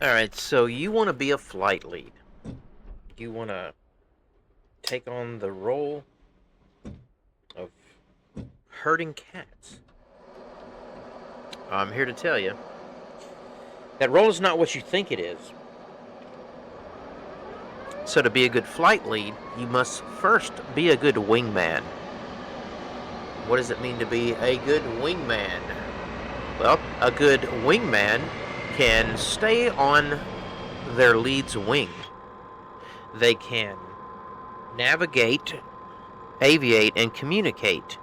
Alright, so you want to be a flight lead. You want to take on the role of herding cats. I'm here to tell you that role is not what you think it is. So to be a good flight lead, you must first be a good wingman. What does it mean to be a good wingman? Well, a good wingman can stay on their lead's wing. They can navigate, aviate, and communicate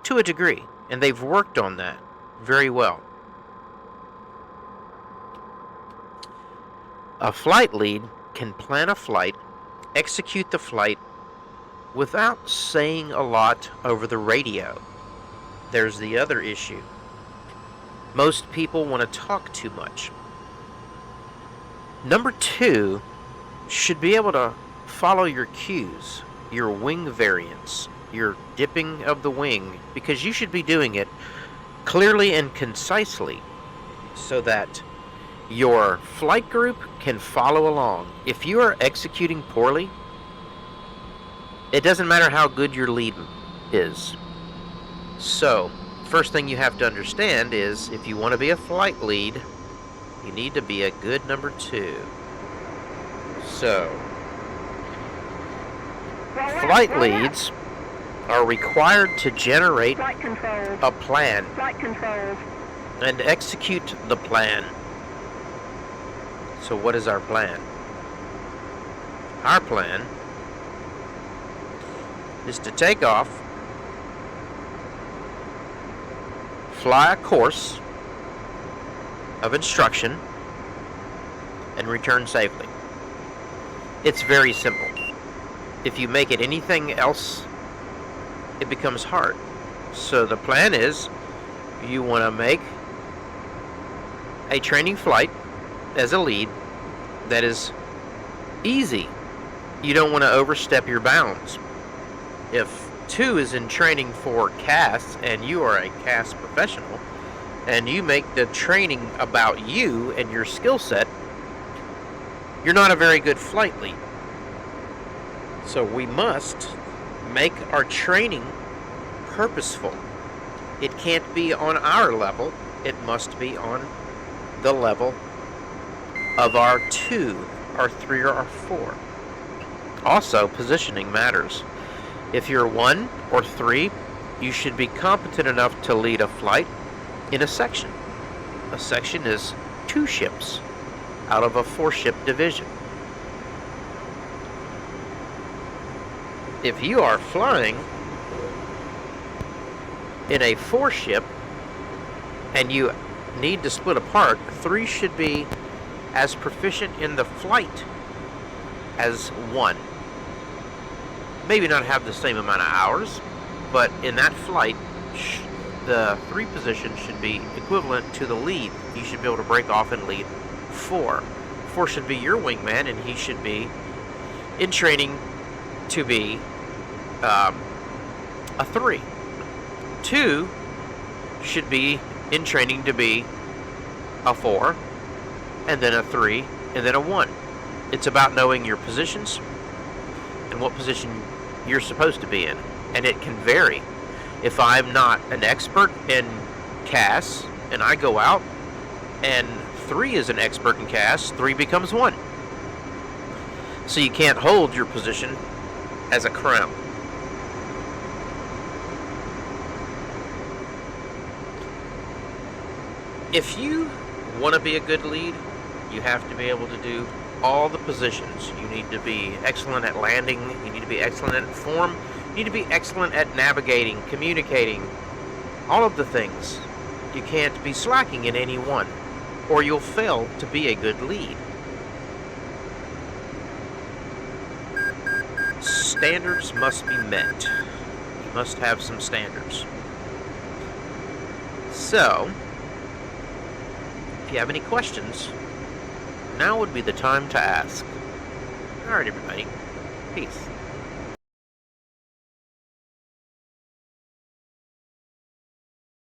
to a degree, and they've worked on that very well. A flight lead can plan a flight, execute the flight without saying a lot over the radio. There's the other issue. Most people want to talk too much. Number two, should be able to follow your cues, your wing variants, your dipping of the wing, because you should be doing it clearly and concisely so that your flight group can follow along. If you are executing poorly, it doesn't matter how good your lead is. So, first thing you have to understand is if you want to be a flight lead, you need to be a good number two. So, flight leads are required to generate a plan and execute the plan. So what is our plan? Our plan is to take off, fly a course of instruction, and return safely. It's very simple. If you make it anything else, it becomes hard. So the plan is you want to make a training flight as a lead that is easy. You don't want to overstep your bounds. If two is in training for CAS and you are a CAS professional and you make the training about you and your skill set, you're not a very good flight lead. So we must make our training purposeful. It can't be on our level. It must be on the level of our 2, our 3, or our 4. Also, positioning matters. If you're 1 or 3, you should be competent enough to lead a flight in a section. A section is 2 ships out of a 4-ship division. If you are flying in a 4-ship and you need to split apart, 3 should be as proficient in the flight as 1. Maybe not have the same amount of hours, but in that flight, the 3 position should be equivalent to the lead. You should be able to break off and lead 4. 4 should be your wingman, and he should be in training to be a 3. 2 should be in training to be a 4, and then a 3, and then a 1. It's about knowing your positions and what position you're supposed to be in, and it can vary. If I'm not an expert in CAS and I go out and 3 is an expert in CAS, 3 becomes 1. So you can't hold your position as a crown. If you want to be a good lead, you have to be able to do all the positions. You need to be excellent at landing. You need to be excellent at form. You need to be excellent at navigating, communicating, all of the things. You can't be slacking in any one, or you'll fail to be a good lead. Standards must be met. You must have some standards. So, if you have any questions, now would be the time to ask. Alright, everybody. Peace.